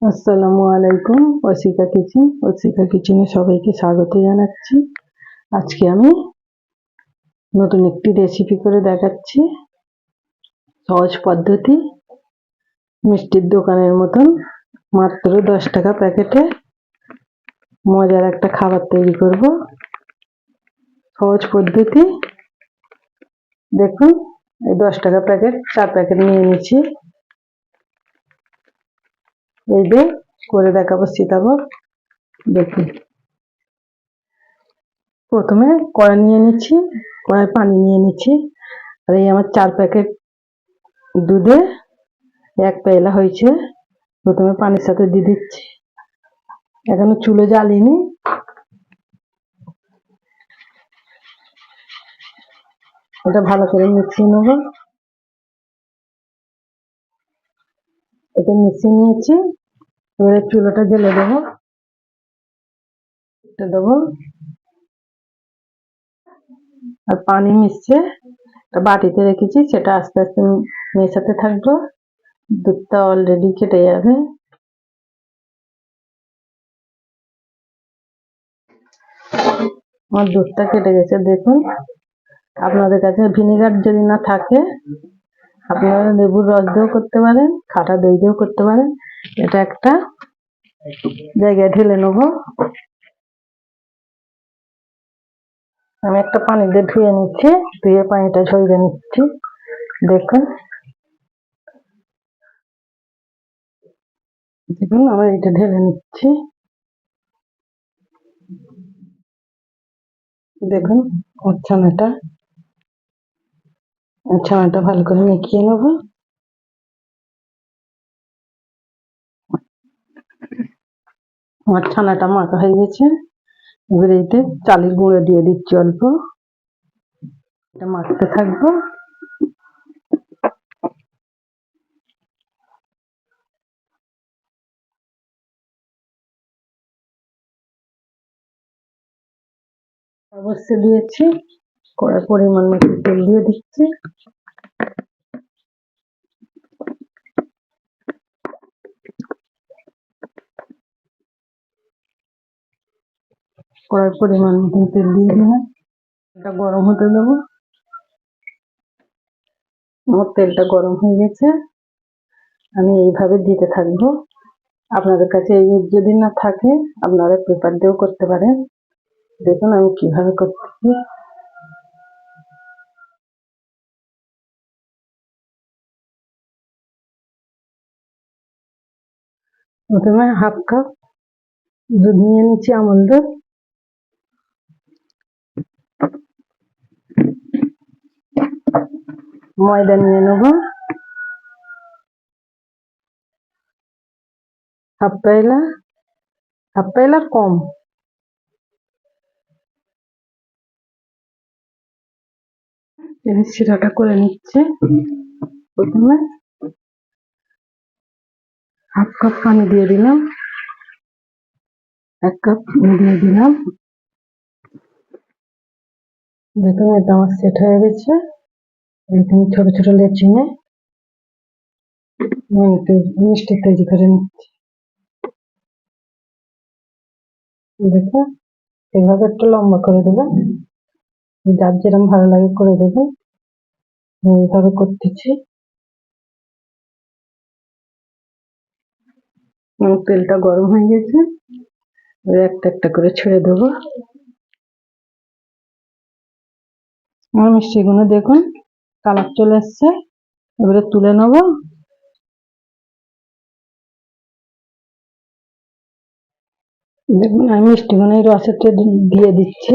আসসালামু আলাইকুম। ওসিকা কিচেনে সবাইকে স্বাগত জানাচ্ছি। আজকে আমি নতুন একটি রেসিপি করে দেখাচ্ছি। সহজ পদ্ধতি, মিষ্টির দোকানের মতন মাত্র 10 টাকা প্যাকেটে মজার একটা খাবার তৈরি করব। সহজ পদ্ধতি, দেখুন এই 10 টাকা প্যাকেট 4 প্যাকেট নিয়ে নিচ্ছি। এই যে করে দেখাবো সীতাভোগ। দেখুন, প্রথমে কড়াই নিয়ে নিচ্ছি, কড়াই পানি নিয়ে নিচ্ছি। আর এই আমার 4 প্যাকেট দুধে 1 পেয়ালা হয়েছে। প্রথমে পানির সাথে দিয়ে দিচ্ছি, এখনো চুলো জ্বালিনি। এটা ভালো করে মিশিয়ে নেব। এটা মিশিয়ে নিয়েছি, এবারে চুলোটা জ্বেলে দেবো। এটা দেবো আর পানি মিশছে, বাটিতে রেখেছি, সেটা আস্তে আস্তে মেশাতে থাকবো। দুধটা অলরেডি কেটে যাবে। আমার দুধটা কেটে গেছে, দেখুন। আপনাদের কাছে ভিনেগার যদি না থাকে, আপনারা লেবুর রস দিয়েও করতে পারেন, খাঁটা দই দিয়েও করতে পারেন। এটা একটা জায়গায় ঢেলে নেবো। আমি একটা পানি দিয়ে ধুয়ে নিচ্ছি, ধুয়ে পানিটা ঝরিয়ে নিচ্ছি। দেখুন দেখুন আমি এটা ঢেলে নিচ্ছি। দেখুন ছানাটা ছানাটা ভালো করে মেখে নেব। আমার ছানাটা মাখা হয়ে গেছে। এবারে এতে চালের গুঁড়ো দিয়ে দিচ্ছি অল্প। এটা মাখতে থাকবো। অবশ্যই দিয়েছি, কড়াই পরিমাণ মতো তেল দিয়ে দিচ্ছি। কড়াই পরিমাণ মতো তেল দিয়ে দিলাম। এটা গরম হতে দেবো। আমার তেলটা গরম হয়ে গেছে, আমি এইভাবে দিতে থাকবো। আপনাদের কাছে এই যদি না থাকে, আপনারা পেপার দিয়েও করতে পারেন। দেখুন আমি কিভাবে করতেছি। প্রথমে হাফ কাপ দুধ নিয়ে নিচ্ছি, আমল দুধ। ময়দা নিয়ে নেব হাফ পেয়ালা, হাফ পেয়ালার কম। শিরাটা করে নিচ্ছে। প্রথমে হাফ কাপ পানি দিয়ে দিলাম, 1 কাপ চিনি দিয়ে দিলাম। দেখুন এটা আমার সেট হয়ে গেছে। এরকম ছোট ছোট লেচি নিয়ে মিষ্টি তৈরি করে নিচ্ছি। দেখো এভাবে একটু লম্বা করে দেবো, যার যেরকম ভালো লাগে করে দেবো। এইভাবে করতেছি। তেলটা গরম হয়ে গেছে, একটা একটা করে ছেড়ে দেবো। আমার মিষ্টিগুলো দেখুন কালার চলে এসছে, এবারে তুলে নেবো। দেখুন আমি মিষ্টিগুলো এই রসেতে দিয়ে দিচ্ছি।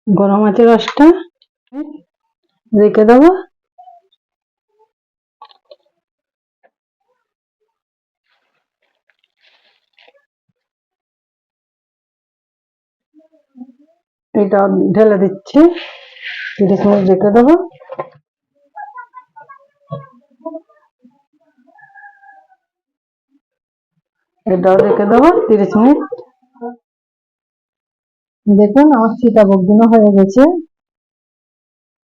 গরম আছে রসটা, রেখে দেবো। এটা ঢেলে দিচ্ছি, 30 মিনিট রেখে দেবো। এটাও রেখে দেবো 30 মিনিট। দেখুন আমার সীতাভোগ গুলো হয়ে গেছে,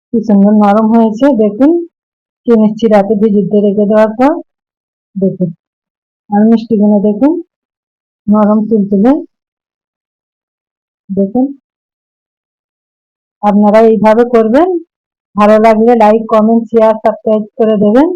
কি সুন্দর নরম হয়েছে। দেখুন চিনি চিরাতে ভিজিয়ে রেখে দেওয়ার পর দেখুন, আর মিষ্টিগুলো দেখুন নরম তুলতুলে। দেখুন, আপনারা এইভাবে করবেন। ভালো লাগলে লাইক, কমেন্ট, শেয়ার, সাবস্ক্রাইব করে দেবেন।